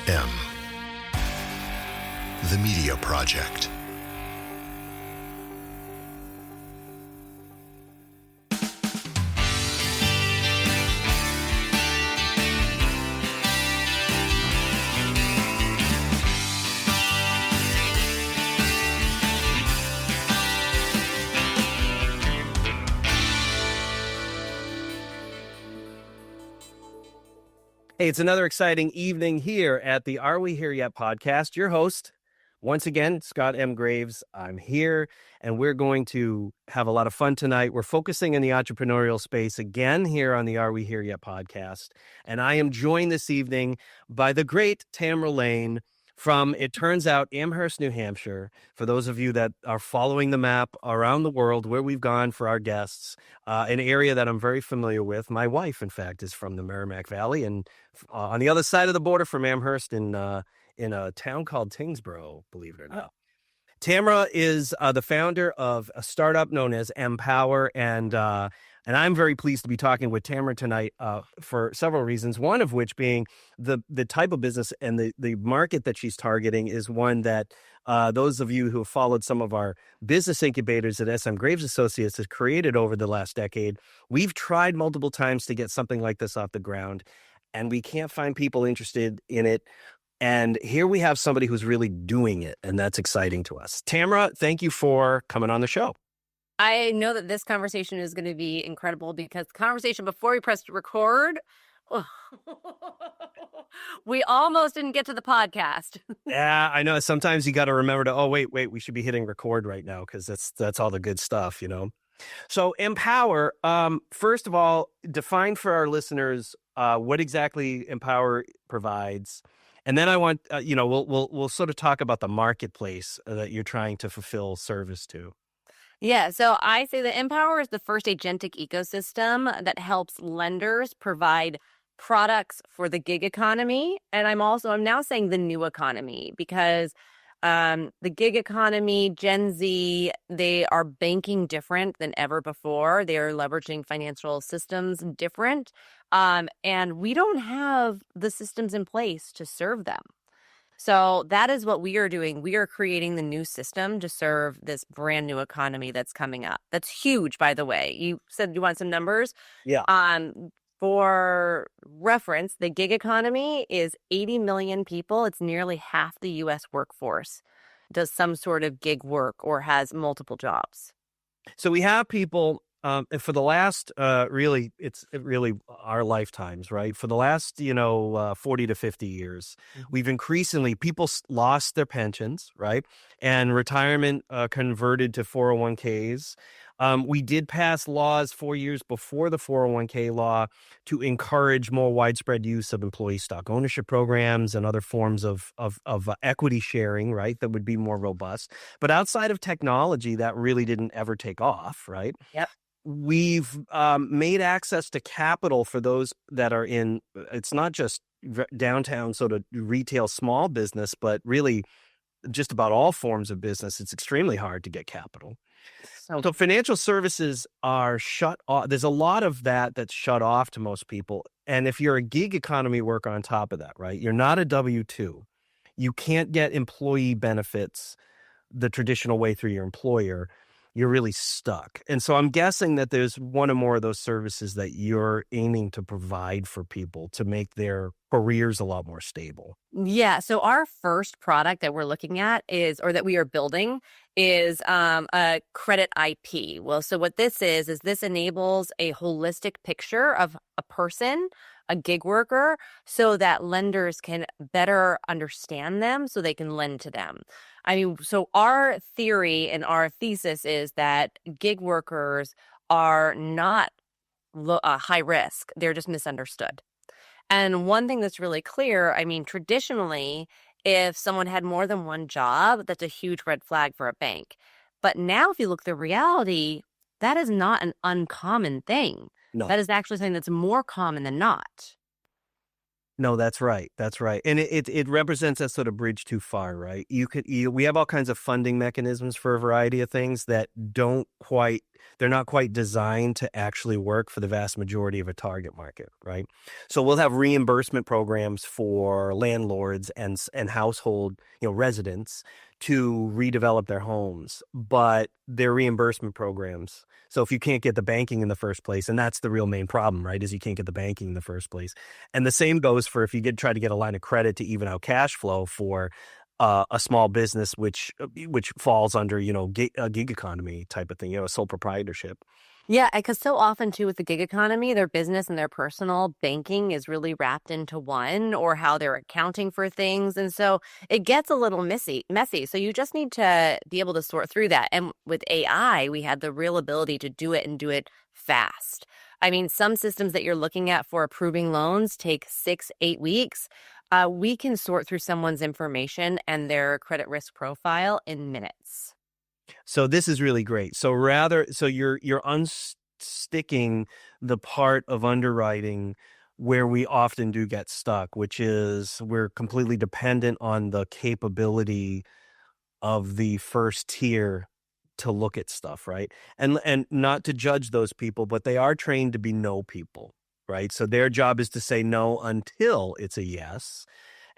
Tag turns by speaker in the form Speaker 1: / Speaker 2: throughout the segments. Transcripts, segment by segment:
Speaker 1: M, the Media Project.
Speaker 2: Hey, it's another exciting evening here at the Are We Here Yet podcast. Your host, once again, Scott M. Graves. I'm here, and we're going to have a lot of fun tonight. We're focusing in the entrepreneurial space again here on the Are We Here Yet podcast. And I am joined this evening by the great Tamara Lane from, it turns out, Amherst, New Hampshire. For those of you that are following the map around the world where we've gone for our guests, an area that I'm very familiar with. My wife, in fact, is from the Merrimack Valley, and on the other side of the border from Amherst in a town called Tingsboro, believe it or not. Tamara is the founder of a startup known as MPWR, and I'm very pleased to be talking with Tamara tonight for several reasons, one of which being the type of business and the market that she's targeting is one that those of you who have followed some of our business incubators that SMGraves Associates has created over the last decade. We've tried multiple times to get something like this off the ground, and we can't find people interested in it. And here we have somebody who's really doing it, and that's exciting to us. Tamara, thank you for coming on the show.
Speaker 3: I know that this conversation is going to be incredible because the conversation before we pressed record, we almost didn't get to the podcast.
Speaker 2: Yeah, I know. Sometimes you got to remember to, wait, we should be hitting record right now because that's all the good stuff, you know. So MPWR, first of all, define for our listeners what exactly MPWR provides. And then I want, we'll sort of talk about the marketplace that you're trying to fulfill service to.
Speaker 3: Yeah, so I say that MPWR is the first agentic ecosystem that helps lenders provide products for the gig economy. And I'm now saying the new economy because the gig economy, Gen Z, they are banking different than ever before. They are leveraging financial systems different. And we don't have the systems in place to serve them. So that is what we are doing. We are creating the new system to serve this brand new economy that's coming up. That's huge, by the way. You said you want some numbers?
Speaker 2: Yeah.
Speaker 3: For reference, the gig economy is 80 million people. It's nearly half the U.S. workforce does some sort of gig work or has multiple jobs.
Speaker 2: So we have people for the last really our lifetimes, right? For the last 40 to 50 years, we've increasingly people lost their pensions, right, and retirement converted to 401ks. We did pass laws 4 years before the 401k law to encourage more widespread use of employee stock ownership programs and other forms of equity sharing, right, that would be more robust. But outside of technology, that really didn't ever take off, right?
Speaker 3: Yep.
Speaker 2: We've made access to capital for those that are in, it's not just downtown sort of retail small business, but really just about all forms of business. It's extremely hard to get capital. So financial services are shut off. There's a lot of that's shut off to most people. And if you're a gig economy worker on top of that, right, you're not a W-2. You can't get employee benefits the traditional way through your employer. You're really stuck. And so I'm guessing that there's one or more of those services that you're aiming to provide for people to make their careers a lot more stable.
Speaker 3: Yeah. So our first product that we're looking at that we are building is a credit IP. Well, so what this is this enables a holistic picture of a person, a gig worker, so that lenders can better understand them so they can lend to them. I mean, so our theory and our thesis is that gig workers are not high risk. They're just misunderstood. And one thing that's really clear, I mean, traditionally, if someone had more than one job, that's a huge red flag for a bank. But now if you look at the reality, that is not an uncommon thing.
Speaker 2: No.
Speaker 3: That is actually something that's more common than not.
Speaker 2: No, that's right. That's right. And it represents that sort of bridge too far, right? We have all kinds of funding mechanisms for a variety of things that don't quite they're not quite designed to actually work for the vast majority of a target market, right? So we'll have reimbursement programs for landlords and household, residents to redevelop their homes, but they're reimbursement programs. So if you can't get the banking in the first place, and that's the real main problem, right, is you can't get the banking in the first place. And the same goes for if you try to get a line of credit to even out cash flow for a small business, which falls under, a gig economy type of thing, a sole proprietorship.
Speaker 3: Yeah, because so often too with the gig economy, their business and their personal banking is really wrapped into one, or how they're accounting for things. And so it gets a little messy. So you just need to be able to sort through that. And with AI, we had the real ability to do it and do it fast. I mean, some systems that you're looking at for approving loans take 6-8 weeks. We can sort through someone's information and their credit risk profile in minutes.
Speaker 2: So this is really great. So you're unsticking the part of underwriting where we often do get stuck, which is we're completely dependent on the capability of the first tier to look at stuff, right? And not to judge those people, but they are trained to be no people, right? So their job is to say no until it's a yes.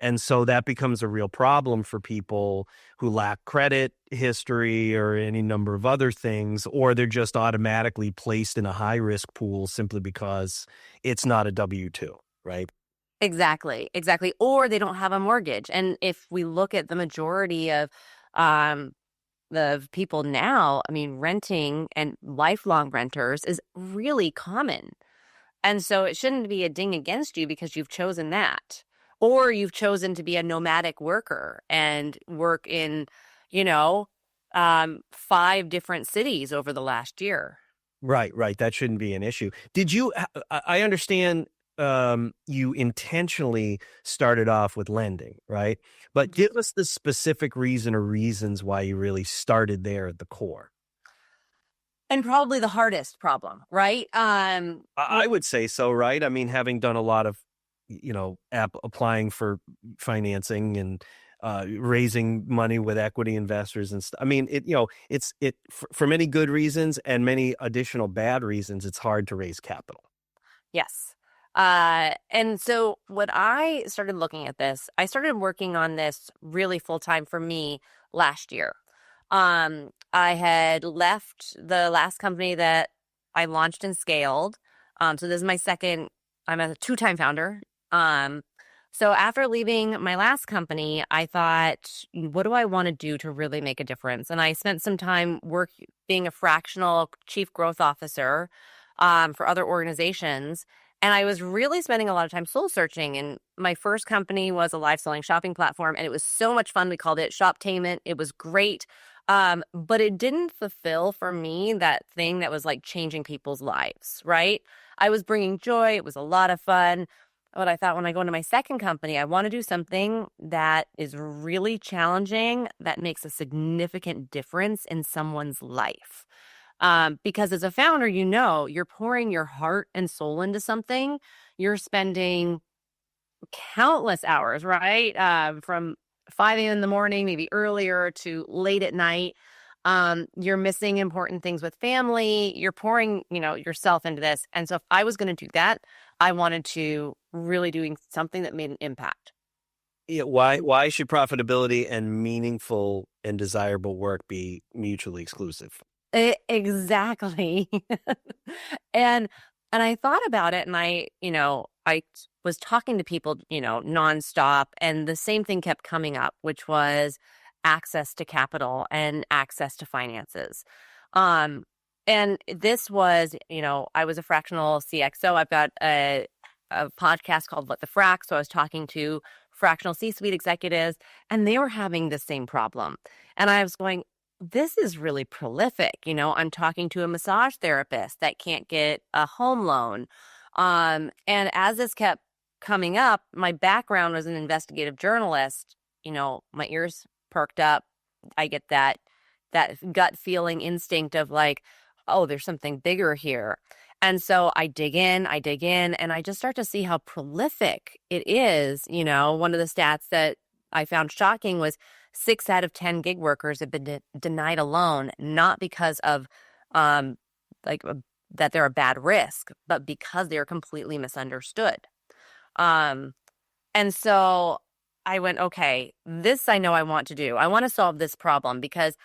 Speaker 2: And so that becomes a real problem for people who lack credit history or any number of other things, or they're just automatically placed in a high risk pool simply because it's not a W-2, right?
Speaker 3: Exactly. Or they don't have a mortgage. And if we look at the majority of the people now, I mean, renting and lifelong renters is really common. And so it shouldn't be a ding against you because you've chosen that. Or you've chosen to be a nomadic worker and work in, 5 different cities over the last year.
Speaker 2: Right. That shouldn't be an issue. I understand you intentionally started off with lending, right? But give us the specific reason or reasons why you really started there at the core.
Speaker 3: And probably the hardest problem, right?
Speaker 2: I would say so, right? I mean, having done a lot of, applying for financing and raising money with equity investors and stuff. I mean, for many good reasons and many additional bad reasons, it's hard to raise capital.
Speaker 3: Yes. And so when I started looking at this, I started working on this really full time for me last year. I had left the last company that I launched and scaled. So this is my second, I'm a 2-time founder. So after leaving my last company, I thought, what do I want to do to really make a difference? And I spent some time being a fractional chief growth officer for other organizations. And I was really spending a lot of time soul searching. And my first company was a live selling shopping platform. And it was so much fun. We called it Shoptainment. It was great. But it didn't fulfill for me that thing that was like changing people's lives, right? I was bringing joy. It was a lot of fun. But I thought when I go into my second company, I want to do something that is really challenging, that makes a significant difference in someone's life. Because as a founder, you're pouring your heart and soul into something. You're spending countless hours, right? From 5 a.m. in the morning, maybe earlier, to late at night. You're missing important things with family. You're pouring, yourself into this. And so if I was going to do that, I wanted to really doing something that made an impact.
Speaker 2: Yeah, why should profitability and meaningful and desirable work be mutually exclusive?
Speaker 3: Exactly. And I thought about it, and I was talking to people, nonstop, and the same thing kept coming up, which was access to capital and access to finances. And this was, I was a fractional CXO. I've got a podcast called What the Frac. So I was talking to fractional C-suite executives, and they were having the same problem. And I was going, this is really prolific. I'm talking to a massage therapist that can't get a home loan. And as this kept coming up, my background was an investigative journalist. My ears perked up. I get that gut feeling instinct of like, oh, there's something bigger here. And so I dig in, and I just start to see how prolific it is. One of the stats that I found shocking was 6 out of 10 gig workers have been denied a loan, not because of that they're a bad risk, but because they're completely misunderstood. Um, and so I went, okay, this I know I want to do. I want to solve this problem because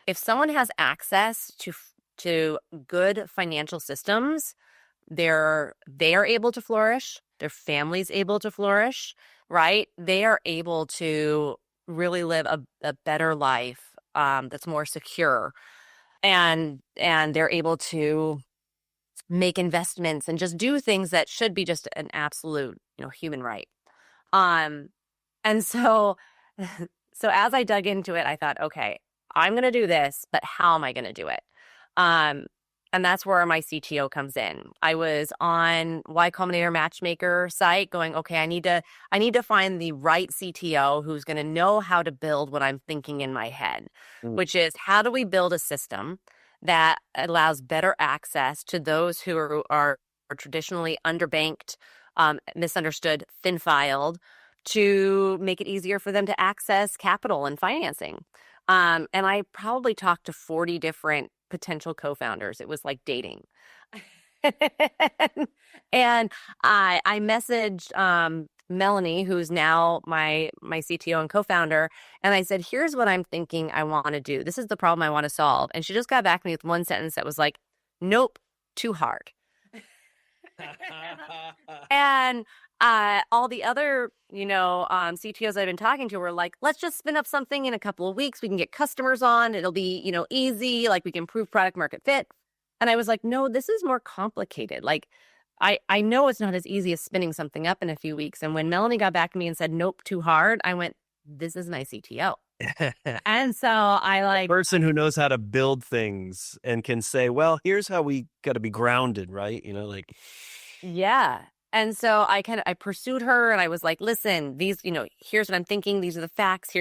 Speaker 3: if someone has access to good financial systems, they are able to flourish, their family's able to flourish, right? They are able to really live a better life that's more secure, and they're able to make investments and just do things that should be just an absolute, human right. Um, and so, so as I dug into it, I thought, okay, I'm going to do this, but how am I going to do it? Um, and that's where my CTO comes in. I was on Y Combinator Matchmaker site going, okay, I need to find the right CTO who's going to know how to build what I'm thinking in my head,
Speaker 2: Mm.
Speaker 3: which is how do we build a system that allows better access to those who are traditionally underbanked, misunderstood, thin-filed, to make it easier for them to access capital and financing. And I probably talked to 40 different potential co-founders. It was like dating. And I messaged Melanie, who's now my CTO and co-founder, and I said, here's what I'm thinking I want to do. This is the problem I want to solve. And she just got back to me with one sentence that was like, nope, too hard. And all the other, CTOs I've been talking to were like, let's just spin up something in a couple of weeks. We can get customers on. It'll be, easy. Like we can prove product market fit. And I was like, no, this is more complicated. Like I know it's not as easy as spinning something up in a few weeks. And when Melanie got back to me and said, nope, too hard, I went, this is my CTO. And so I
Speaker 2: person who knows how to build things and can say, well, here's how we got to be grounded, right?
Speaker 3: Yeah. And so I pursued her and I was like, listen, these, here's what I'm thinking. These are the facts.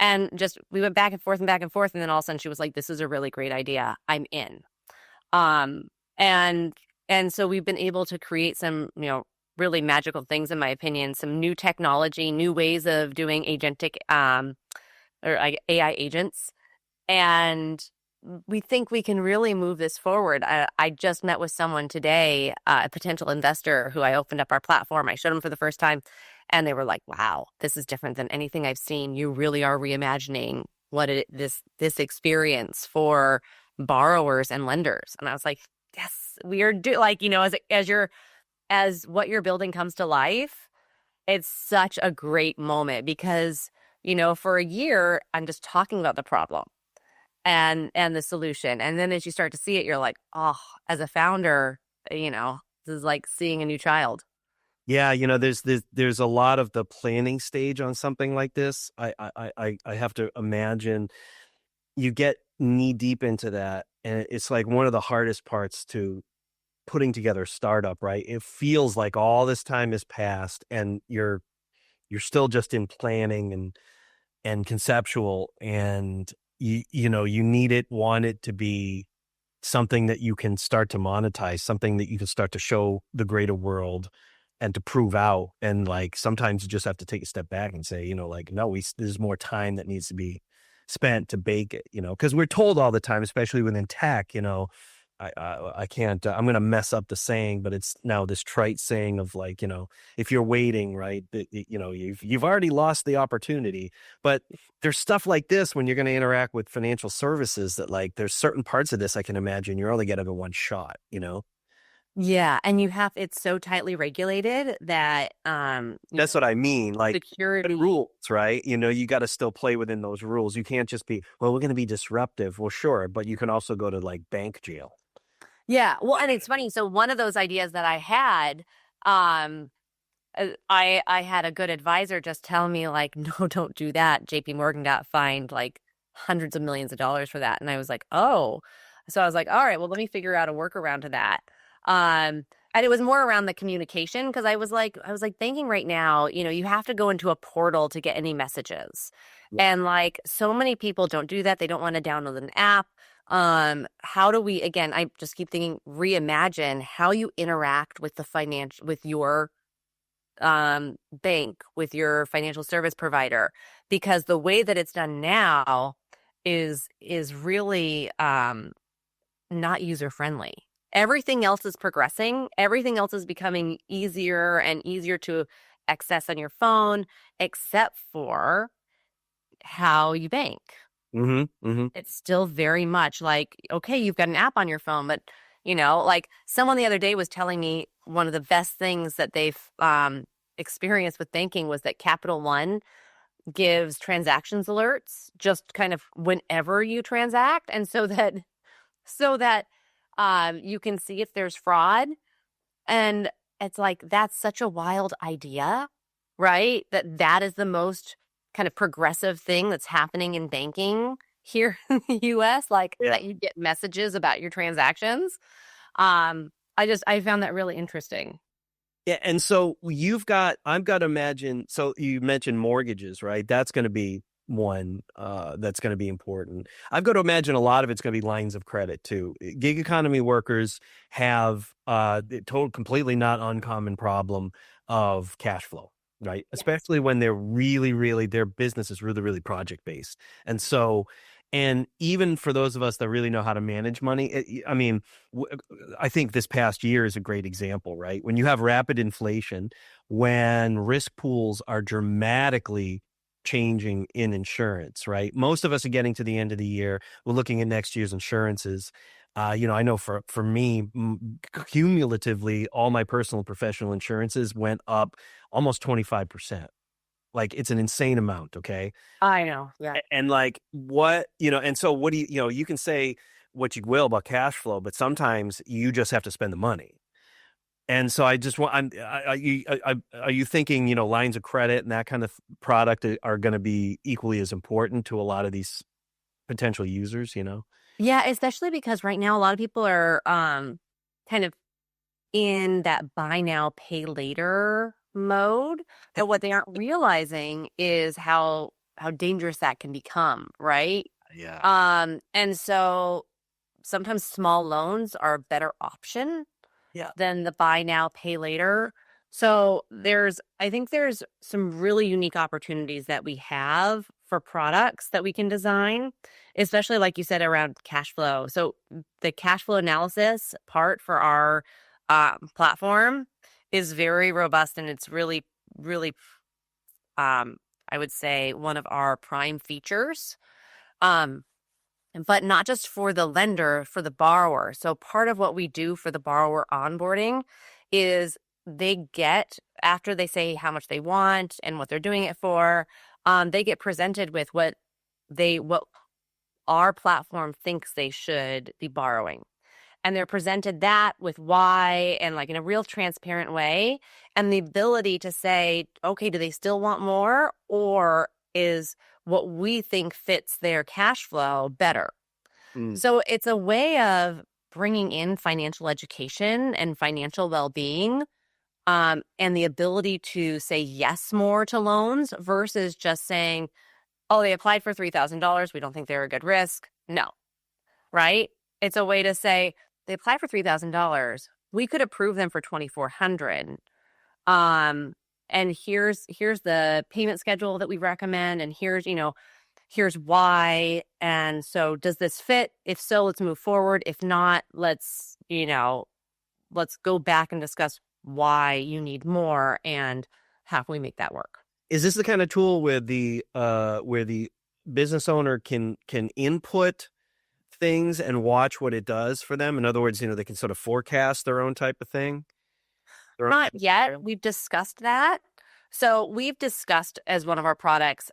Speaker 3: And just, we went back and forth and back and forth. And then all of a sudden she was like, this is a really great idea. I'm in. And so we've been able to create some, really magical things, in my opinion, some new technology, new ways of doing agentic, or AI agents. And we think we can really move this forward. I just met with someone today, a potential investor who I opened up our platform. I showed them for the first time and they were like, wow, this is different than anything I've seen. You really are reimagining this experience for borrowers and lenders. And I was like, yes, we are as what you're building comes to life, it's such a great moment because, for a year, I'm just talking about the problem and the solution. And then as you start to see it, you're like, oh, as a founder, this is like seeing a new child.
Speaker 2: Yeah, there's a lot of the planning stage on something like this. I have to imagine you get knee deep into that, and it's like one of the hardest parts to putting together a startup, right? It feels like all this time has passed, and you're still just in planning and conceptual, and you want it to be something that you can start to monetize, something that you can start to show the greater world and to prove out. And like sometimes you just have to take a step back and say, no, there's more time that needs to be spent to bake it, because we're told all the time, especially within tech, I can't, I'm going to mess up the saying, but it's now this trite saying of like, if you're waiting, right, you've already lost the opportunity. But there's stuff like this when you're going to interact with financial services that like, there's certain parts of this I can imagine you're only getting a one shot,
Speaker 3: Yeah. And it's so tightly regulated that,
Speaker 2: that's what I mean. Like
Speaker 3: security
Speaker 2: rules, right? You got to still play within those rules. You can't just be, well, we're going to be disruptive. Well, sure. But you can also go to like bank jail.
Speaker 3: Yeah. Well, and it's funny. So one of those ideas that I had, I had a good advisor just tell me like, no, don't do that. JP Morgan got fined like hundreds of millions of dollars for that. And I was like, oh, so I was like, all right, well, let me figure out a workaround to that. And it was more around the communication because I was like thinking right now, you have to go into a portal to get any messages. Yeah. And like so many people don't do that. They don't want to download an app. How do we, again, I just keep thinking, reimagine how you interact with with your bank, with your financial service provider, because the way that it's done now is really not user friendly. everything else is progressing. Everything else is becoming easier and easier to access on your phone, except for how you bank.
Speaker 2: Mm-hmm. Mm-hmm.
Speaker 3: It's still very much like, okay, you've got an app on your phone, but like someone the other day was telling me one of the best things that they've experienced with banking was that Capital One gives transactions alerts just kind of whenever you transact, and so that you can see if there's fraud. And it's like, that's such a wild idea, right? That is the most kind of progressive thing that's happening in banking here in the US, like
Speaker 2: Yeah.
Speaker 3: that you get messages about your transactions. I found that really interesting.
Speaker 2: Yeah, and so I've got to imagine, so you mentioned mortgages, right? That's going to be one that's going to be important. I've got to imagine a lot of it's going to be lines of credit too. Gig economy workers have the total completely not uncommon problem of cash flow, right?
Speaker 3: Yes.
Speaker 2: Especially when they're really, really, their business is really, really project based. And even for those of us that really know how to manage money, I mean, I think this past year is a great example, right? When you have rapid inflation, when risk pools are dramatically changing in insurance, right? Most of us are getting to the end of the year. We're looking at next year's insurances. I know for me, cumulatively, all my personal and professional insurances went up almost 25%. Like it's an insane amount. Okay.
Speaker 3: I know. Yeah.
Speaker 2: And like and so what do you can say what you will about cash flow, but sometimes you just have to spend the money. And so I just want, are you thinking, lines of credit and that kind of product are going to be equally as important to a lot of these potential users?
Speaker 3: Yeah, especially because right now a lot of people are kind of in that buy now, pay later mode. But what they aren't realizing is how dangerous that can become, right?
Speaker 2: Yeah.
Speaker 3: And so sometimes small loans are a better option
Speaker 2: Yeah.
Speaker 3: than the buy now, pay later. So I think there's some really unique opportunities that we have for products that we can design, especially like you said around cash flow. So the cash flow analysis part for our platform is very robust, and it's really, really, I would say, one of our prime features. Um, but not just for the lender, for the borrower. So part of what we do for the borrower onboarding is they get, after they say how much they want and what they're doing it for, they get presented with what our platform thinks they should be borrowing. And they're presented that with why, and like in a real transparent way, and the ability to say, okay, do they still want more, or is what we think fits their cash flow better?
Speaker 2: Mm.
Speaker 3: So it's a way of bringing in financial education and financial well-being, and the ability to say yes more to loans versus just saying, oh, they applied for $3,000. We don't think they're a good risk. No, right? It's a way to say they applied for $3,000. We could approve them for $2,400. And here's the payment schedule that we recommend, and here's why. And so does this fit? If so, let's move forward. If not, let's go back and discuss why you need more and how can we make that work.
Speaker 2: Is this the kind of tool where the business owner can input things and watch what it does for them? In other words, they can sort of forecast their own type of thing.
Speaker 3: Not yet. We've discussed that. So we've discussed as one of our products,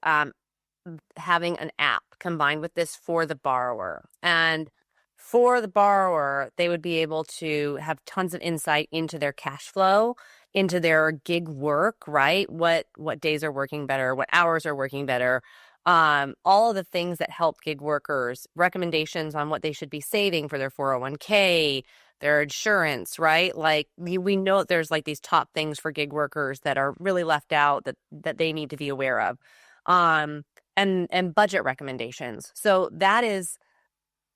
Speaker 3: having an app combined with this for the borrower. And for the borrower, they would be able to have tons of insight into their cash flow, into their gig work, right? What days are working better, what hours are working better, all of the things that help gig workers, recommendations on what they should be saving for their 401k, their insurance, right? Like we know there's like these top things for gig workers that are really left out that they need to be aware of. And budget recommendations. So that is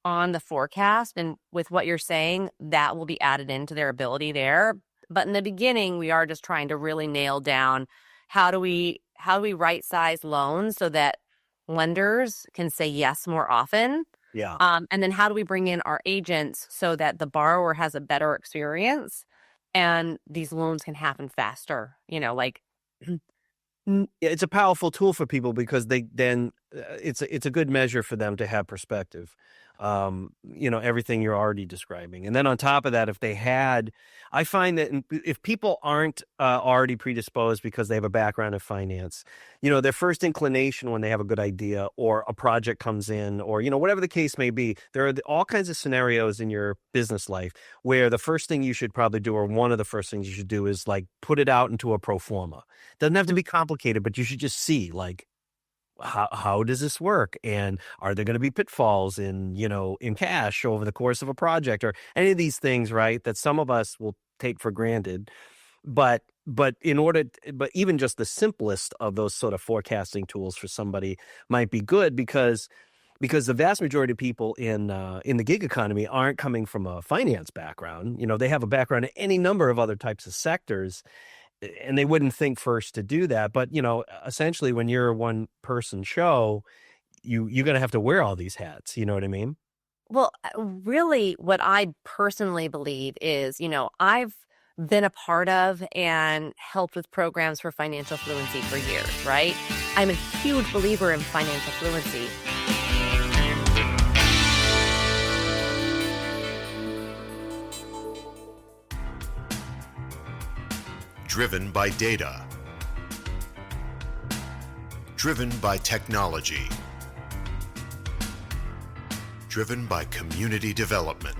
Speaker 3: on the forecast, and with what you're saying, that will be added into their ability there. But in the beginning, we are just trying to really nail down how do we right size loans so that lenders can say yes more often,
Speaker 2: Yeah.
Speaker 3: And then how do we bring in our agents so that the borrower has a better experience and these loans can happen faster? Like
Speaker 2: Yeah, it's a powerful tool for people because they then it's a good measure for them to have perspective. Everything you're already describing, and then on top of that, if they had, I find that if people aren't already predisposed because they have a background in finance, their first inclination when they have a good idea or a project comes in, or whatever the case may be, there are all kinds of scenarios in your business life where the first thing you should probably do, or one of the first things you should do, is like put it out into a pro forma. Doesn't have to be complicated, but you should just see, like, how does this work? And are there going to be pitfalls in cash over the course of a project, or any of these things, right? That some of us will take for granted. But even just the simplest of those sort of forecasting tools for somebody might be good, because the vast majority of people in the gig economy aren't coming from a finance background. They have a background in any number of other types of sectors, and they wouldn't think first to do that. But, essentially when you're a one person show, you're going to have to wear all these hats. You know what I mean?
Speaker 3: Well, really, what I personally believe is, I've been a part of and helped with programs for financial fluency for years, right? I'm a huge believer in financial fluency.
Speaker 1: Driven by data. Driven by technology. Driven by community development.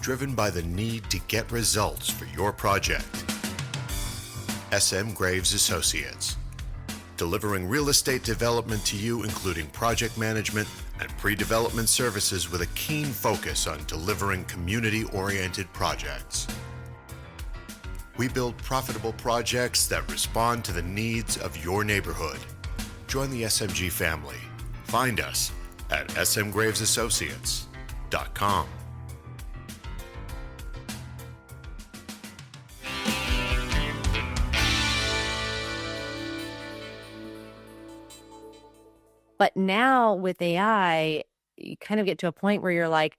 Speaker 1: Driven by the need to get results for your project. SMGraves Associates. Delivering real estate development to you, including project management and pre-development services, with a keen focus on delivering community-oriented projects. We build profitable projects that respond to the needs of your neighborhood. Join the SMG family. Find us at smgravesassociates.com.
Speaker 3: But now with AI, you kind of get to a point where you're like,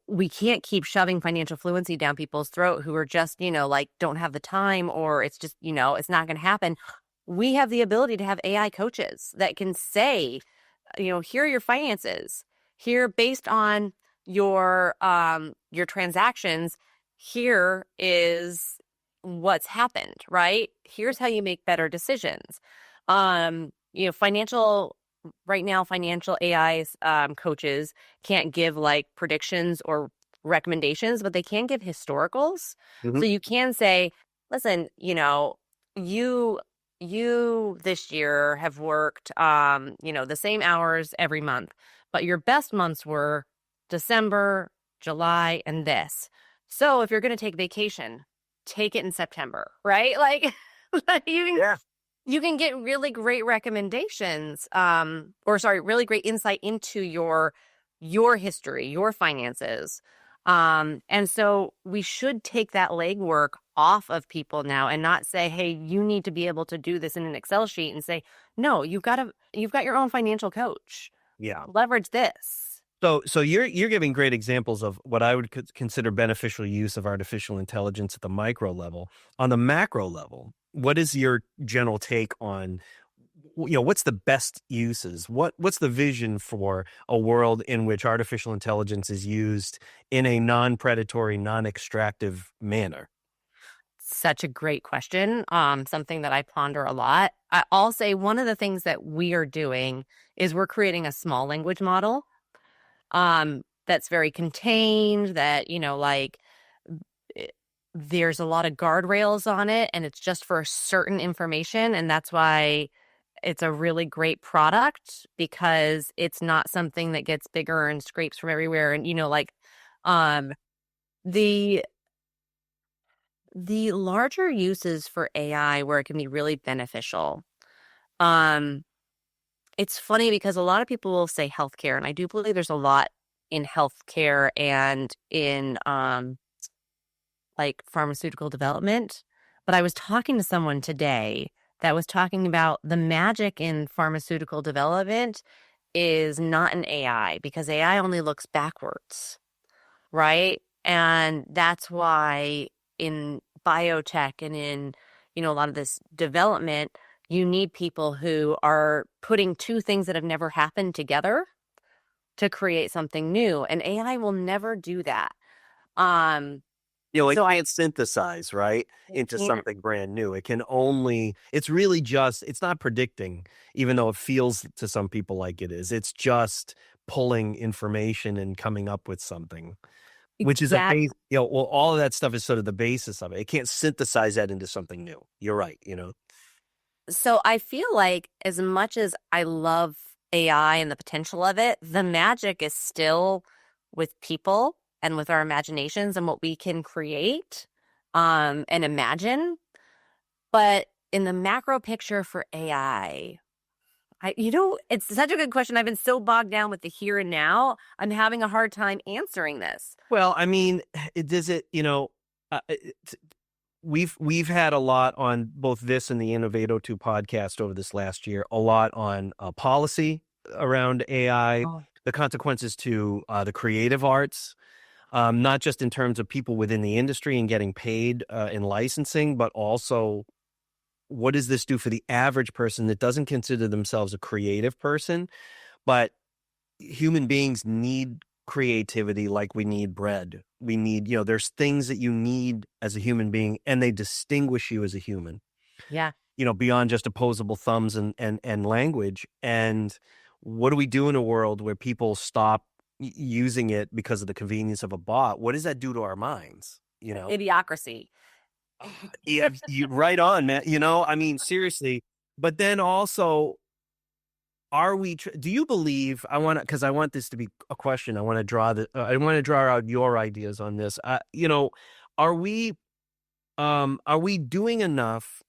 Speaker 3: we can't keep shoving financial fluency down people's throat who are just, like don't have the time, or it's just, it's not going to happen. We have the ability to have AI coaches that can say, here are your finances. Here, based on your transactions, here is what's happened, right? Here's how you make better decisions. Right now, financial AI's coaches can't give like predictions or recommendations, but they can give historicals.
Speaker 2: Mm-hmm.
Speaker 3: So you can say, listen, you this year have worked, the same hours every month, but your best months were December, July, and this. So if you're going to take vacation, take it in September, right? Like, you can get really great recommendations, really great insight into your history, your finances. And so we should take that legwork off of people now and not say, hey, you need to be able to do this in an Excel sheet, and say, no, you've got your own financial coach.
Speaker 2: Yeah.
Speaker 3: Leverage this.
Speaker 2: So you're giving great examples of what I would consider beneficial use of artificial intelligence at the micro level. On the macro level, what is your general take on, what's the best uses? What's the vision for a world in which artificial intelligence is used in a non-predatory, non-extractive manner?
Speaker 3: Such a great question. Something that I ponder a lot. I'll say one of the things that we are doing is we're creating a small language model that's very contained, that, there's a lot of guardrails on it, and it's just for certain information. And that's why it's a really great product, because it's not something that gets bigger and scrapes from everywhere. And, the larger uses for AI where it can be really beneficial. It's funny because a lot of people will say healthcare, and I do believe there's a lot in healthcare and in like pharmaceutical development. But I was talking to someone today that was talking about the magic in pharmaceutical development is not an AI, because AI only looks backwards, right? And that's why in biotech and in, a lot of this development, you need people who are putting two things that have never happened together to create something new. And AI will never do that.
Speaker 2: It
Speaker 3: So
Speaker 2: can't synthesize, right, into
Speaker 3: can't.
Speaker 2: something brand new. It can only, it's really just, it's not predicting, even though it feels to some people like it is. It's just pulling information and coming up with something, which is a base, well, all of that stuff is sort of the basis of it. It can't synthesize that into something new. You're right,
Speaker 3: So I feel like as much as I love AI and the potential of it, the magic is still with people and with our imaginations and what we can create and imagine. But in the macro picture for AI, it's such a good question. I've been so bogged down with the here and now. I'm having a hard time answering this.
Speaker 2: Well, I mean, we've had a lot on both this and the Innovato 2 podcast over this last year, a lot on policy around AI, the consequences to the creative arts, not just in terms of people within the industry and getting paid in licensing, but also what does this do for the average person that doesn't consider themselves a creative person? But human beings need creativity like we need bread. We need, there's things that you need as a human being, and they distinguish you as a human.
Speaker 3: Yeah.
Speaker 2: Beyond just opposable thumbs and language. And what do we do in a world where people stop using it because of the convenience of a bot? What does that do to our minds?
Speaker 3: Idiocracy.
Speaker 2: Yeah, you right on, man. I mean, seriously. But then also, do you believe, because I want this to be a question. I want to draw out your ideas on this. Are we doing enough?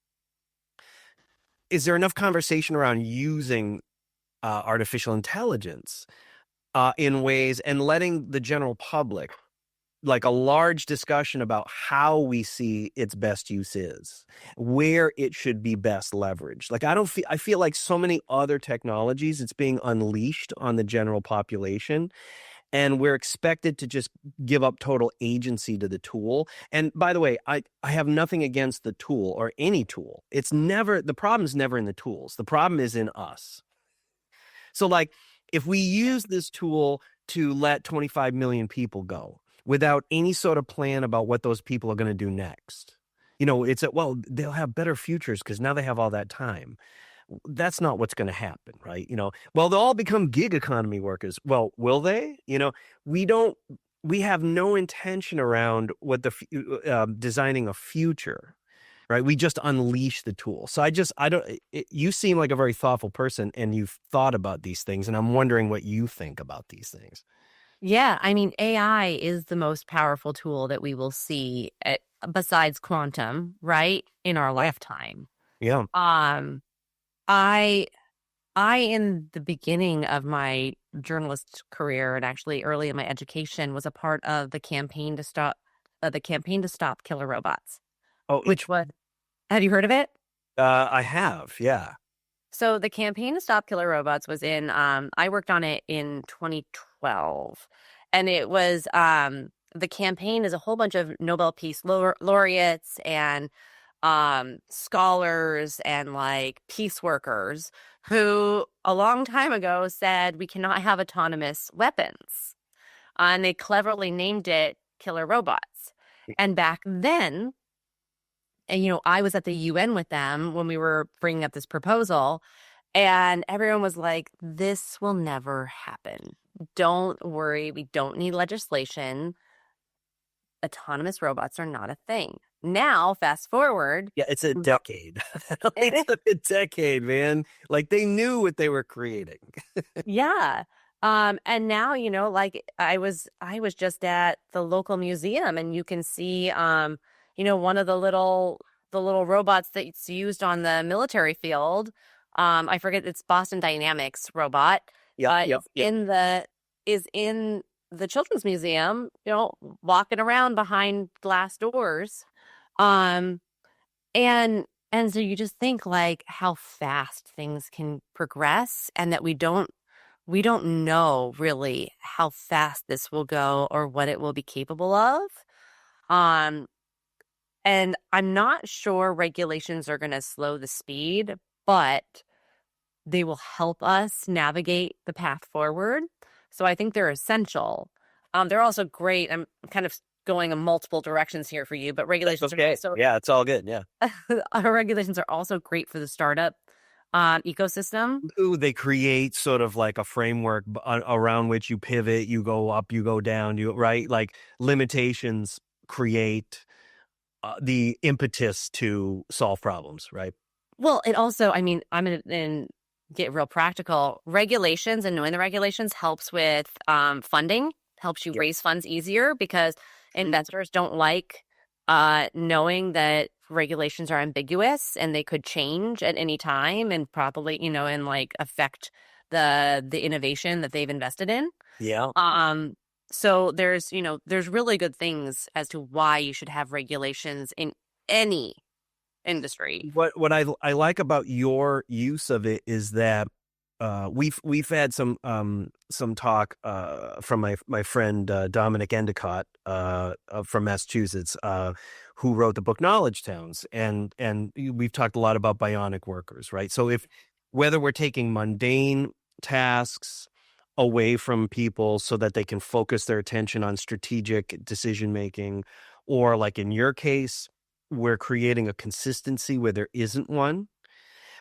Speaker 2: Is there enough conversation around using artificial intelligence in ways, and letting the general public, like a large discussion about how we see its best use is, where it should be best leveraged? Like, I feel like so many other technologies, it's being unleashed on the general population, and we're expected to just give up total agency to the tool. And by the way, I have nothing against the tool or any tool. The problem is never in the tools. The problem is in us. So like, if we use this tool to let 25 million people go without any sort of plan about what those people are going to do next, they'll have better futures because now they have all that time. That's not what's going to happen, right? They'll all become gig economy workers. Well, will they? We have no intention around what designing a future, right? We just unleash the tool. So you seem like a very thoughtful person, and you've thought about these things, and I'm wondering what you think about these things.
Speaker 3: Yeah, I mean, AI is the most powerful tool that we will see besides quantum, right, in our lifetime.
Speaker 2: Yeah.
Speaker 3: I in the beginning of my journalist career, and actually early in my education, was a part of the campaign to stop killer robots.
Speaker 2: Oh,
Speaker 3: have you heard of it?
Speaker 2: I have, yeah.
Speaker 3: So the campaign to stop killer robots was I worked on it in 2012. And it was, the campaign is a whole bunch of Nobel Peace laureates and scholars and like peace workers who a long time ago said we cannot have autonomous weapons. And they cleverly named it killer robots. And back then, and, I was at the UN with them when we were bringing up this proposal, and everyone was like, this will never happen. Don't worry. We don't need legislation. Autonomous robots are not a thing. Now, fast forward.
Speaker 2: Yeah, it's a decade. It's a decade, man. Like, they knew what they were creating.
Speaker 3: Yeah. And now, like I was just at the local museum, and you can see, one of the little robots that's used on the military field. I forget, it's Boston Dynamics robot. Is in the Children's Museum, walking around behind glass doors. And so you just think like how fast things can progress, and that we don't we don't know really how fast this will go or what it will be capable of. Um, and I'm not sure regulations are going to slow the speed, but they will help us navigate the path forward. So I think they're essential. They're also great. I'm kind of going in multiple directions here for you, but regulations are also
Speaker 2: Yeah, it's all good. Yeah.
Speaker 3: our regulations are also great for the startup ecosystem.
Speaker 2: Ooh, they create sort of like a framework around which you pivot, you go up, you go down, you right? Like limitations create the impetus to solve problems, right?
Speaker 3: Well, it also, I mean, I'm going to get real practical. Regulations and knowing the regulations helps with funding, helps you
Speaker 2: Yep.
Speaker 3: raise funds easier because investors don't like knowing that regulations are ambiguous and they could change at any time and probably, and like affect the innovation that they've invested in.
Speaker 2: Yeah.
Speaker 3: So there's really good things as to why you should have regulations in any industry.
Speaker 2: What I like about your use of it is that we've had some talk from my friend Dominic Endicott from Massachusetts who wrote the book Knowledge Towns, and we've talked a lot about bionic workers, right? So if whether we're taking mundane tasks away from people so that they can focus their attention on strategic decision making, or like in your case, we're creating a consistency where there isn't one,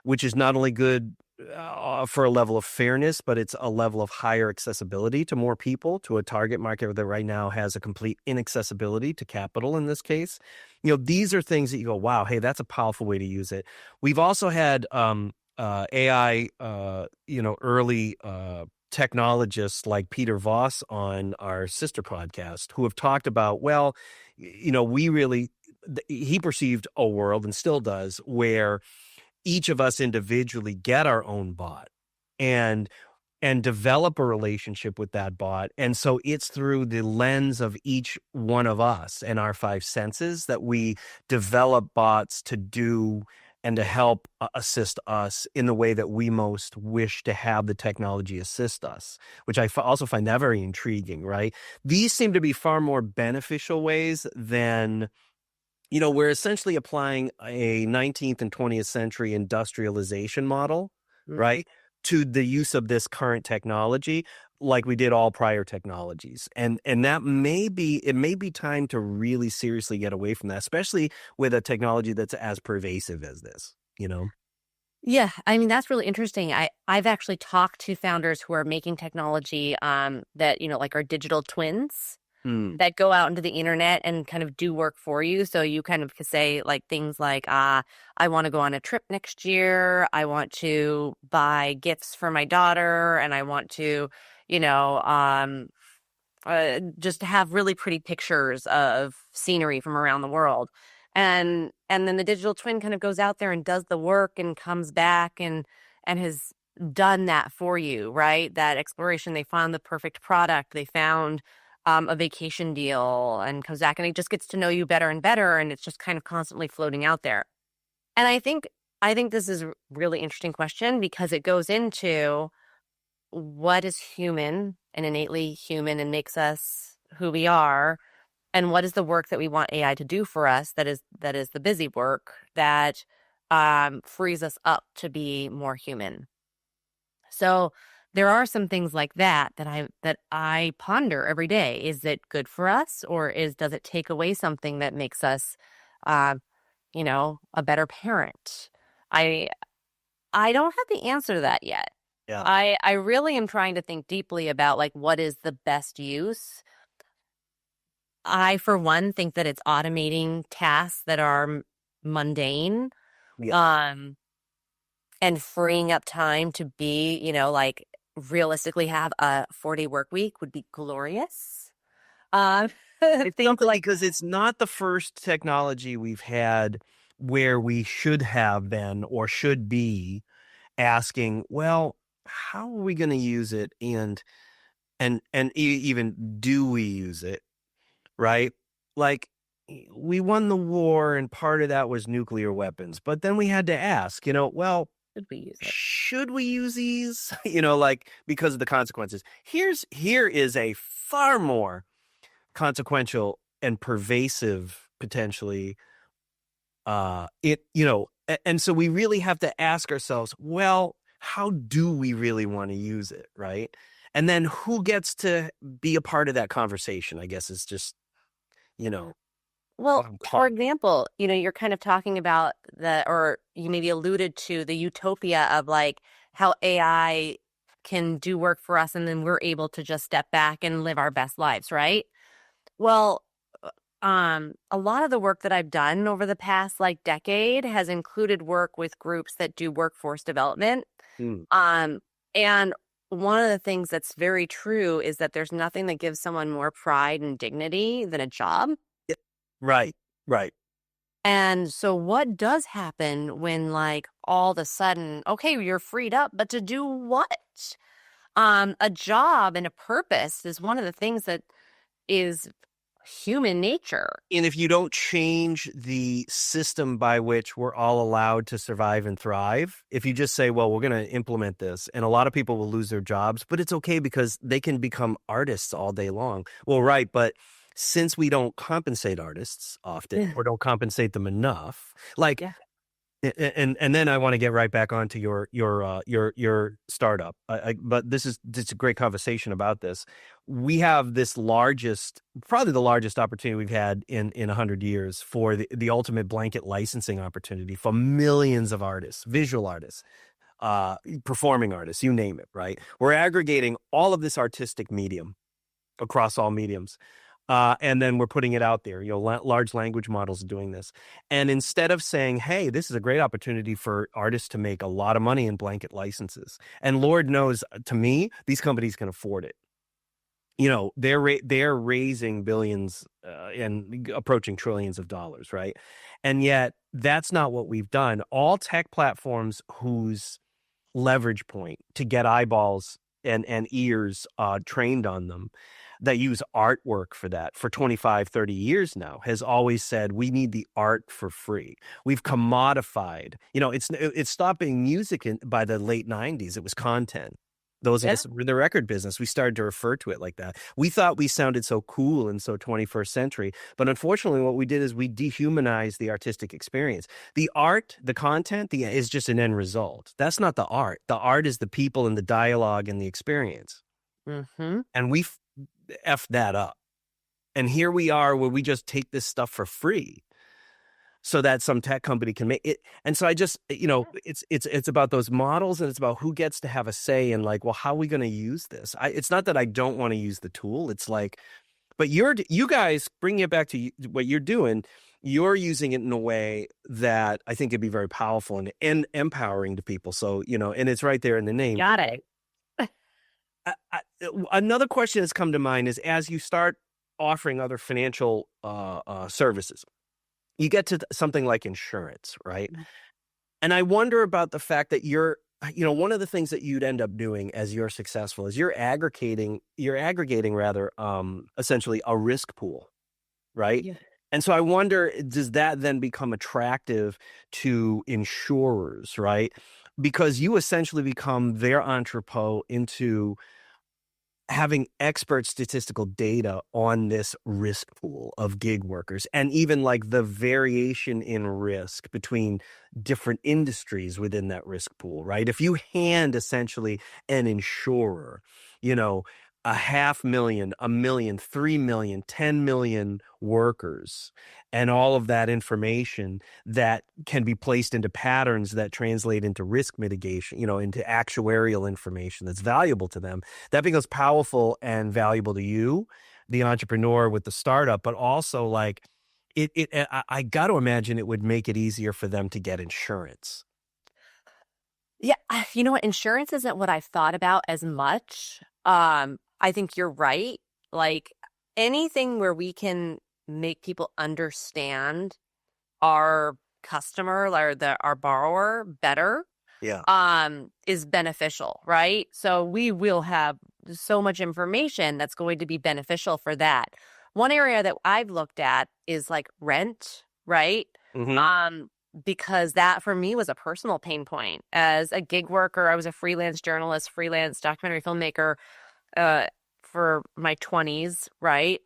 Speaker 2: which is not only good for a level of fairness, but it's a level of higher accessibility to more people, to a target market that right now has a complete inaccessibility to capital in this case. These are things that you go, wow, hey, that's a powerful way to use it. We've also had AI, early technologists like Peter Voss on our sister podcast who have talked about, well, he perceived a world, and still does, where each of us individually get our own bot and develop a relationship with that bot. And so it's through the lens of each one of us and our five senses that we develop bots to do and to help assist us in the way that we most wish to have the technology assist us, which I also find that very intriguing, right? These seem to be far more beneficial ways than, we're essentially applying a 19th and 20th century industrialization model, right, to the use of this current technology, like we did all prior technologies. And that it may be time to really seriously get away from that, especially with a technology that's as pervasive as this,
Speaker 3: Yeah, I mean, that's really interesting. I've actually talked to founders who are making technology that, like our digital twins that go out into the internet and kind of do work for you. So you kind of could say like things like, I want to go on a trip next year. I want to buy gifts for my daughter, and I want to, just have really pretty pictures of scenery from around the world. And then the digital twin kind of goes out there and does the work and comes back and has done that for you, right? That exploration, they found the perfect product. They found a vacation deal, and comes back and it just gets to know you better and better. And it's just kind of constantly floating out there. And I think this is a really interesting question because it goes into what is human and innately human and makes us who we are, and what is the work that we want AI to do for us that is the busy work that frees us up to be more human. So there are some things like that I ponder every day. Is it good for us, or does it take away something that makes us a better parent? I don't have the answer to that yet.
Speaker 2: Yeah.
Speaker 3: I really am trying to think deeply about like what is the best use. I, for one, think that it's automating tasks that are mundane, and freeing up time to be, like realistically have a 4-day work week would be glorious.
Speaker 2: It's something because it's not the first technology we've had where we should have been or should be asking, well, how are we going to use it, and even do we use it, right? Like, we won the war and part of that was nuclear weapons, but then we had to ask, well,
Speaker 3: Should we use it?
Speaker 2: should we use these? Like because of the consequences. Here is a far more consequential and pervasive potentially and so we really have to ask ourselves, well, how do we really want to use it, right? And then who gets to be a part of that conversation, I guess, is just what
Speaker 3: Well,
Speaker 2: I'm
Speaker 3: for
Speaker 2: caught.
Speaker 3: example, you're kind of talking about or you maybe alluded to the utopia of like how AI can do work for us and then we're able to just step back and live our best lives, right? Well, a lot of the work that I've done over the past like decade has included work with groups that do workforce development.
Speaker 2: Mm.
Speaker 3: And one of the things that's very true is that there's nothing that gives someone more pride and dignity than a job.
Speaker 2: Right, right.
Speaker 3: And so what does happen when like all of a sudden, okay, you're freed up, but to do what? A job and a purpose is one of the things that is human nature.
Speaker 2: And if you don't change the system by which we're all allowed to survive and thrive, if you just say, well, we're going to implement this, and a lot of people will lose their jobs, but it's okay because they can become artists all day long. Well, right, but since we don't compensate artists often or don't compensate them enough, like
Speaker 3: Yeah.
Speaker 2: and then I want to get right back onto your startup. But this is a great conversation about this. We have this probably the largest opportunity we've had in 100 years for the ultimate blanket licensing opportunity for millions of artists, visual artists, performing artists, you name it. Right? We're aggregating all of this artistic medium across all mediums. And then we're putting it out there. Large language models are doing this. And instead of saying, hey, this is a great opportunity for artists to make a lot of money in blanket licenses. And Lord knows, to me, these companies can afford it. They're raising billions and approaching trillions of dollars, right? And yet that's not what we've done. All tech platforms whose leverage point to get eyeballs and ears trained on them that use artwork for that for 25, 30 years now has always said, we need the art for free. We've commodified, it stopped being music by the late 90s. It was content. Those of us in the record business, we started to refer to it like that. We thought we sounded so cool and so 21st century. But unfortunately, what we did is we dehumanized the artistic experience. The art, the content, is just an end result. That's not the art. The art is the people and the dialogue and the experience.
Speaker 3: Mm-hmm.
Speaker 2: And we F that up. And here we are where we just take this stuff for free so that some tech company can make it. And so I just, it's about those models and it's about who gets to have a say in like, well, how are we going to use this? It's not that I don't want to use the tool. It's like, but you guys, bringing it back to what you're doing, you're using it in a way that I think could be very powerful and empowering to people. So, and it's right there in the name.
Speaker 3: Got it.
Speaker 2: Another question that's come to mind is as you start offering other financial services, you get to something like insurance, right?
Speaker 3: Mm-hmm.
Speaker 2: And I wonder about the fact that one of the things that you'd end up doing as you're successful is you're aggregating rather, essentially a risk pool, right?
Speaker 3: Yeah.
Speaker 2: And so I wonder, does that then become attractive to insurers, right? Because you essentially become their entrepot into having expert statistical data on this risk pool of gig workers and even like the variation in risk between different industries within that risk pool, right? If you hand essentially an insurer, 500,000, 1 million, 3 million, 10 million workers and all of that information that can be placed into patterns that translate into risk mitigation, into actuarial information that's valuable to them, that becomes powerful and valuable to you, the entrepreneur with the startup, but also like I got to imagine it would make it easier for them to get insurance.
Speaker 3: Yeah. You know what? Insurance isn't what I've thought about as much. I think you're right. Like anything where we can make people understand our customer or our borrower better, is beneficial, right? So we will have so much information that's going to be beneficial for that. One area that I've looked at is like rent, right?
Speaker 2: Mm-hmm.
Speaker 3: because that for me was a personal pain point. As a gig worker, I was a freelance journalist, freelance documentary filmmaker for my 20s, right?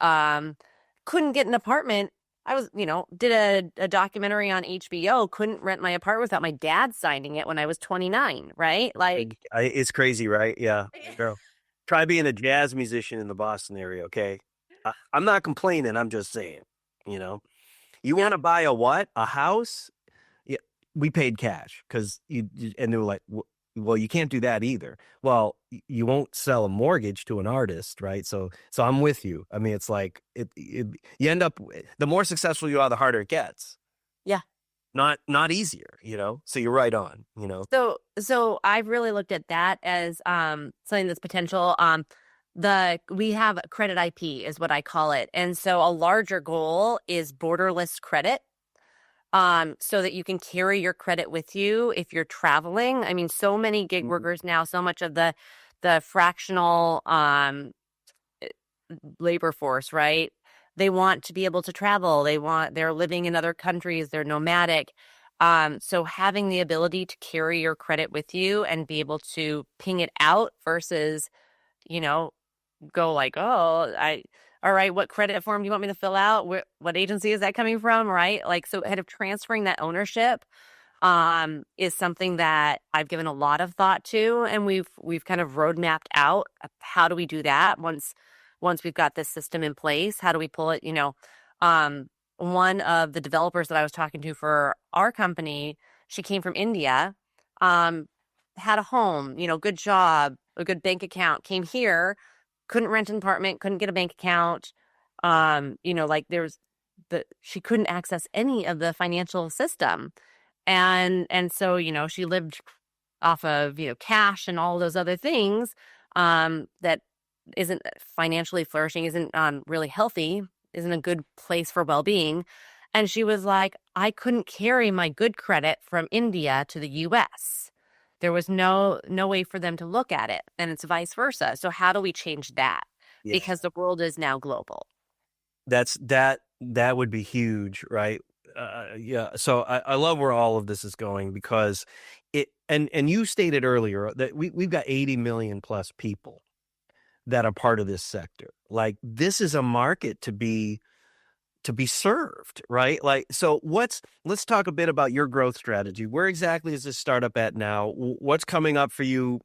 Speaker 3: Couldn't get an apartment. I was, did a documentary on HBO, couldn't rent my apartment without my dad signing it when I was 29, right? Like,
Speaker 2: It's crazy, right? Yeah. Girl. Try being a jazz musician in the Boston area, okay? I'm not complaining. I'm just saying, you know, you want to buy a what? A house? Yeah, we paid cash because and they were like, well, you can't do that either. Well, you won't sell a mortgage to an artist, right? So I'm with you. I mean, it's like you end up, the more successful you are, the harder it gets.
Speaker 3: yeah.
Speaker 2: Not easier, So you're right on,
Speaker 3: So I've really looked at that as something that's potential. We have credit IP is what I call it. And so a larger goal is borderless credit. So that you can carry your credit with you if you're traveling. I mean, so many gig workers now, so much of the fractional labor force, right? They want to be able to travel. They're living in other countries. They're nomadic. So having the ability to carry your credit with you and be able to ping it out versus, go like, all right, what credit form do you want me to fill out? What agency is that coming from? Right. Like, so kind of transferring that ownership is something that I've given a lot of thought to, and we've kind of roadmapped out how do we do that once we've got this system in place. How do we pull it? One of the developers that I was talking to for our company, she came from India, had a home, good job, a good bank account, came here, couldn't rent an apartment, couldn't get a bank account. She couldn't access any of the financial system. And so, she lived off of, cash and all those other things that isn't financially flourishing, isn't really healthy, isn't a good place for well-being. And she was like, I couldn't carry my good credit from India to the US. There was no way for them to look at it, and it's vice versa. So how do we change that?
Speaker 2: Yeah.
Speaker 3: Because the world is now global.
Speaker 2: That would be huge, right? Yeah. So I love where all of this is going because and you stated earlier that we've got 80 million plus people that are part of this sector. Like, this is a market to be served, right? Like, so let's talk a bit about your growth strategy. Where exactly is this startup at now? What's coming up for you?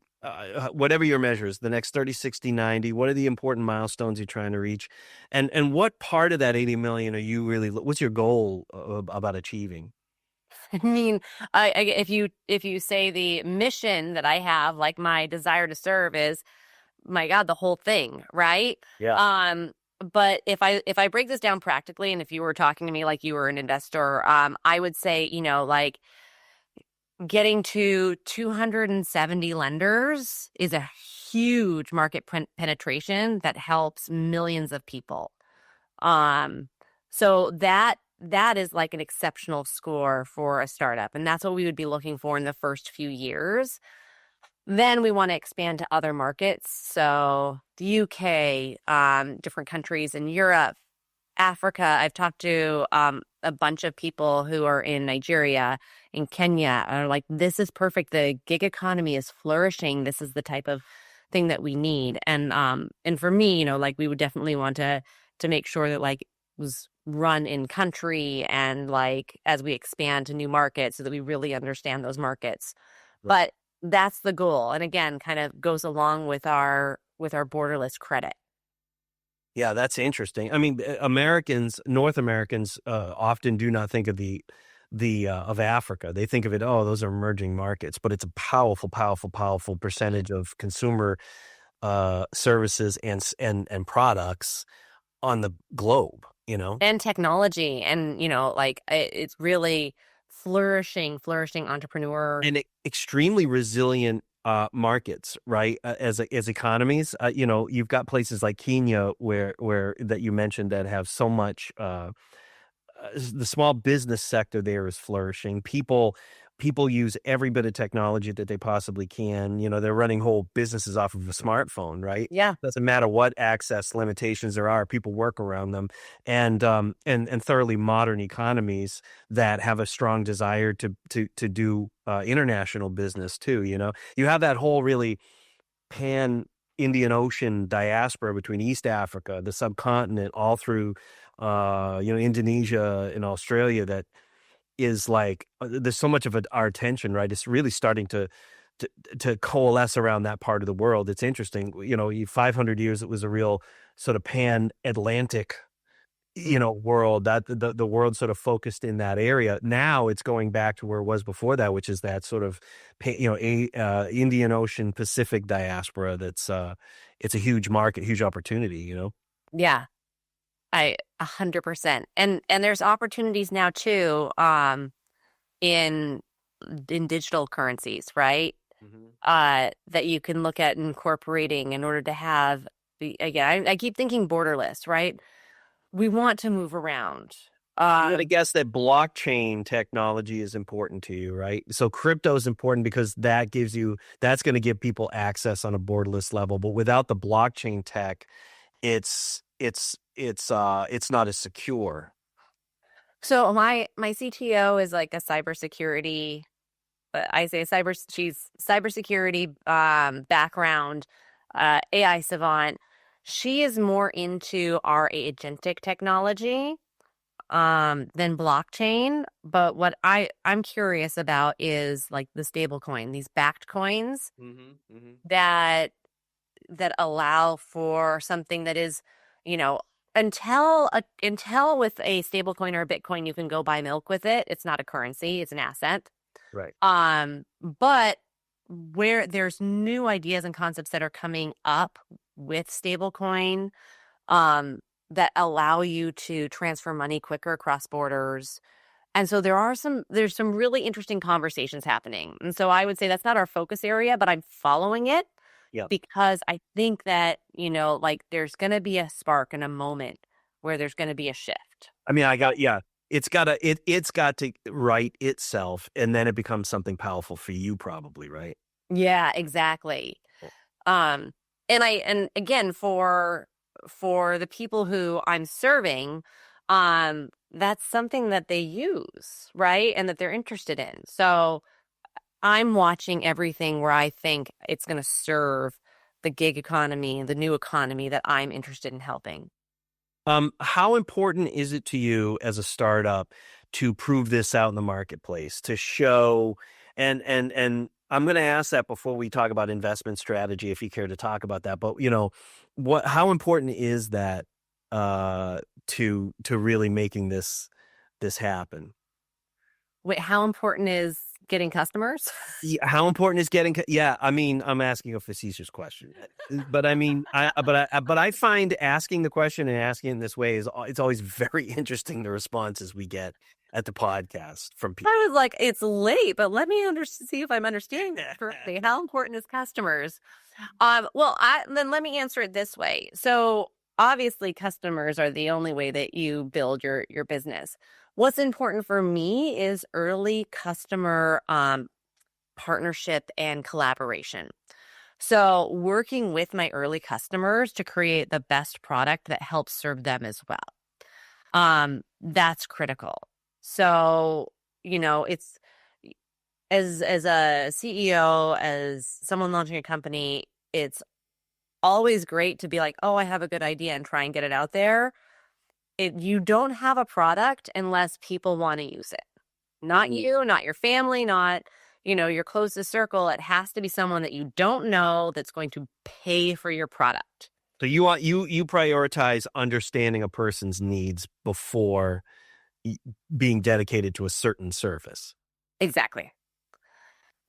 Speaker 2: Whatever your measures, the next 30, 60, 90, what are the important milestones you're trying to reach? And what part of that 80 million are you what's your goal about achieving?
Speaker 3: I mean, if you say the mission that I have, like my desire to serve is, my God, the whole thing, right?
Speaker 2: Yeah.
Speaker 3: But if I break this down practically, and if you were talking to me like you were an investor, I would say, like getting to 270 lenders is a huge market penetration that helps millions of people. So that is like an exceptional score for a startup, and that's what we would be looking for in the first few years. Then we want to expand to other markets. So the UK, different countries in Europe, Africa. I've talked to a bunch of people who are in Nigeria, in Kenya, are like, this is perfect. The gig economy is flourishing. This is the type of thing that we need. And for me, like, we would definitely want to make sure that like it was run in country and like as we expand to new markets so that we really understand those markets. Right. But that's the goal. And again, kind of goes along with our borderless credit.
Speaker 2: Yeah, that's interesting. I mean, North Americans often do not think of of Africa. They think of it, oh, those are emerging markets, but it's a powerful, powerful, powerful percentage of consumer services and products on the globe,
Speaker 3: And technology, and like it's really flourishing entrepreneur
Speaker 2: and extremely resilient markets, right? As economies, you've got places like Kenya where that you mentioned that have so much. The small business sector there is flourishing. People people use every bit of technology that they possibly can. They're running whole businesses off of a smartphone, right?
Speaker 3: Yeah.
Speaker 2: Doesn't matter what access limitations there are, people work around them. And thoroughly modern economies that have a strong desire to do international business too. You have that whole really pan Indian Ocean diaspora between East Africa, the subcontinent, all through Indonesia and Australia, that is like there's so much of our attention, right? It's really starting to coalesce around that part of the world. It's interesting, 500 years it was a real sort of pan-Atlantic world, that the world sort of focused in that area. Now it's going back to where it was before that, which is that sort of Indian Ocean Pacific diaspora. That's it's a huge market, huge opportunity.
Speaker 3: Yeah. 100%. And there's opportunities now too, in digital currencies, right? That you can look at incorporating in order to have again, I keep thinking borderless, right? We want to move around.
Speaker 2: I'm going to guess that blockchain technology is important to you, right? So crypto is important because that's going to give people access on a borderless level. But without the blockchain tech, it's not as secure.
Speaker 3: So my CTO is like a cybersecurity, she's cybersecurity background, AI savant. She is more into our agentic technology than blockchain. But what I'm curious about is like the stable coin, these backed coins that allow for something that is, until with a stable coin or a Bitcoin, you can go buy milk with it. It's not a currency, it's an asset.
Speaker 2: Right.
Speaker 3: But where there's new ideas and concepts that are coming up with stablecoin, that allow you to transfer money quicker across borders. And so there's some really interesting conversations happening. And so I would say that's not our focus area, but I'm following it.
Speaker 2: Yep.
Speaker 3: Because I think that, like there's going to be a spark and a moment where there's going to be a shift.
Speaker 2: I mean, it's got to right itself, and then it becomes something powerful for you probably, right?
Speaker 3: Yeah, exactly. And again, for the people who I'm serving, that's something that they use, right? And that they're interested in. So I'm watching everything where I think it's going to serve the gig economy, the new economy that I'm interested in helping.
Speaker 2: How important is it to you as a startup to prove this out in the marketplace, to show, and I'm going to ask that before we talk about investment strategy, if you care to talk about that, but how important is that to really making this happen?
Speaker 3: Wait, how important is getting customers?
Speaker 2: Yeah, how important is getting? Yeah, I mean, I'm asking a facetious question, but I mean, I find asking the question and asking it in this way it's always very interesting. The responses we get at the podcast from people.
Speaker 3: I was like, it's late, but let me see if I'm understanding this correctly. How important is customers? Well, then let me answer it this way. So obviously, customers are the only way that you build your business. What's important for me is early customer partnership and collaboration. So working with my early customers to create the best product that helps serve them as well. That's critical. So, it's as a CEO, as someone launching a company, it's always great to be like, oh, I have a good idea and try and get it out there. You don't have a product unless people want to use it. Not you, not your family, not, your closest circle. It has to be someone that you don't know that's going to pay for your product.
Speaker 2: So you prioritize understanding a person's needs before being dedicated to a certain service.
Speaker 3: Exactly.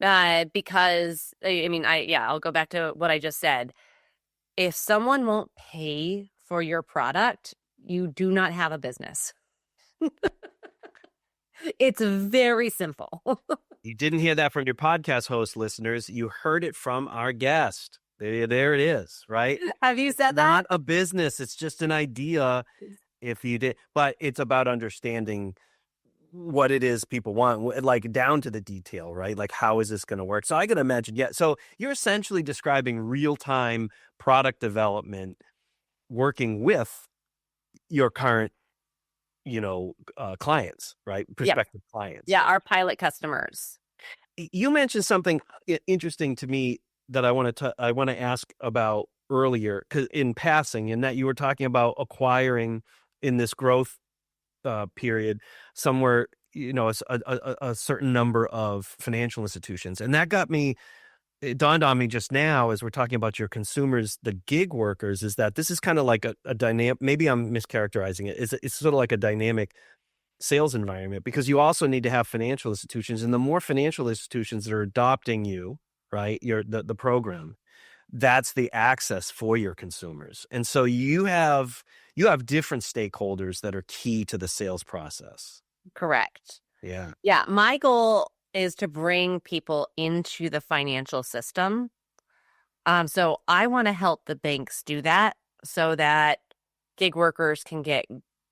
Speaker 3: Because I'll go back to what I just said. If someone won't pay for your product, you do not have a business. It's very simple.
Speaker 2: You didn't hear that from your podcast host, listeners. You heard it from our guest. There it is, right?
Speaker 3: Have you said that?
Speaker 2: Not a business. It's just an idea. If you did, but it's about understanding what it is people want, like down to the detail, right? Like, how is this going to work? So I can imagine, yeah. So you're essentially describing real-time product development working with your current, clients, right?
Speaker 3: Yeah.
Speaker 2: Prospective clients.
Speaker 3: Yeah, our pilot customers.
Speaker 2: You mentioned something interesting to me that I want to ask about earlier, 'cause in passing, in that you were talking about acquiring in this growth period somewhere, a certain number of financial institutions, and that got me. It dawned on me just now as we're talking about your consumers, the gig workers, is that this is kind of like a dynamic. Maybe I'm mischaracterizing it. It's sort of like a dynamic sales environment, because you also need to have financial institutions, and the more financial institutions that are adopting you, right, the program, that's the access for your consumers. And so you have different stakeholders that are key to the sales process.
Speaker 3: Correct.
Speaker 2: Yeah.
Speaker 3: Yeah, my goal is to bring people into the financial system. So I want to help the banks do that so that gig workers can get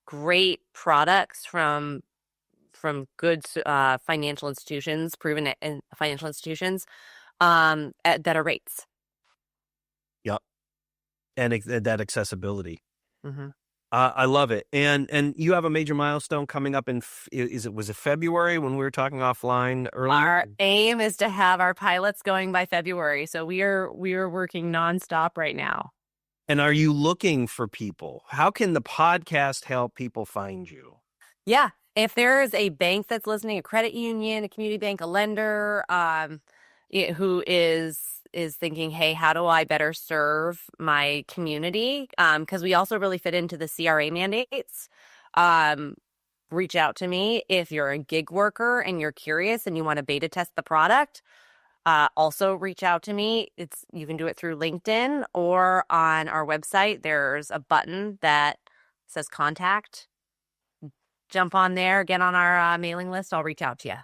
Speaker 3: great products from good financial institutions, proven in financial institutions, at better rates.
Speaker 2: Yep. And that accessibility.
Speaker 3: Mm-hmm.
Speaker 2: I love it. And you have a major milestone coming up was it February when we were talking offline earlier?
Speaker 3: Our aim is to have our pilots going by February. So we are working nonstop right now.
Speaker 2: And are you looking for people? How can the podcast help people find you?
Speaker 3: Yeah. If there is a bank that's listening, a credit union, a community bank, a lender, who is thinking, hey, how do I better serve my community? Because we also really fit into the CRA mandates. Reach out to me if you're a gig worker and you're curious and you want to beta test the product. Also reach out to me. You can do it through LinkedIn or on our website. There's a button that says contact. Jump on there, get on our mailing list. I'll reach out to you.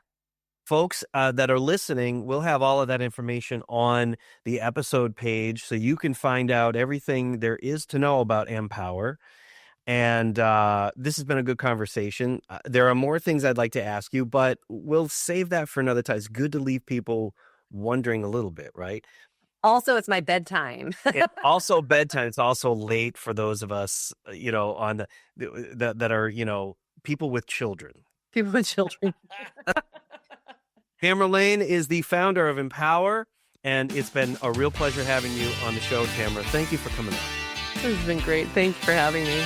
Speaker 2: Folks that are listening, we'll have all of that information on the episode page, so you can find out everything there is to know about Empower. And this has been a good conversation. There are more things I'd like to ask you, but we'll save that for another time. It's good to leave people wondering a little bit, right?
Speaker 3: Also, it's my bedtime.
Speaker 2: It's also bedtime. It's also late for those of us, on that are, people with children.
Speaker 3: People with children.
Speaker 2: Tamara Lane is the founder of Empower, and it's been a real pleasure having you on the show, Tamara. Thank you for coming on.
Speaker 3: This has been great. Thank you for having me.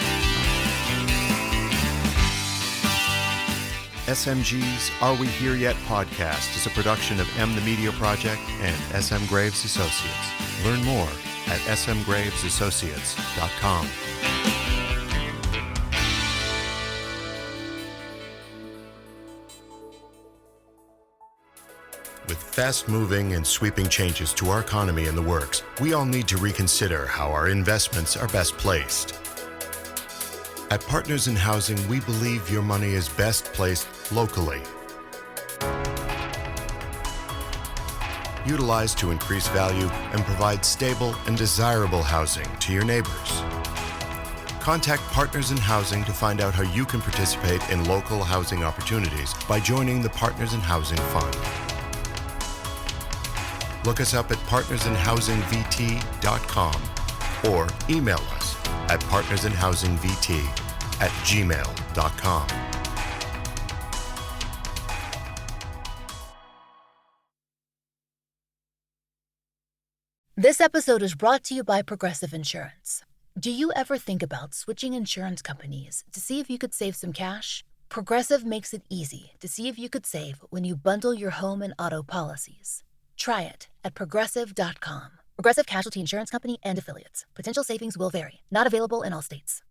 Speaker 1: SMG's Are We Here Yet podcast is a production of M the Media Project and SMGraves Associates. Learn more at smgravesassociates.com. With fast-moving and sweeping changes to our economy in the works, we all need to reconsider how our investments are best placed. At Partners in Housing, we believe your money is best placed locally. Utilized to increase value and provide stable and desirable housing to your neighbors. Contact Partners in Housing to find out how you can participate in local housing opportunities by joining the Partners in Housing Fund. Look us up at partnersinhousingvt.com or email us at partnersinhousingvt@gmail.com.
Speaker 4: This episode is brought to you by Progressive Insurance. Do you ever think about switching insurance companies to see if you could save some cash? Progressive makes it easy to see if you could save when you bundle your home and auto policies. Try it at progressive.com. Progressive Casualty Insurance Company and Affiliates. Potential savings will vary. Not available in all states.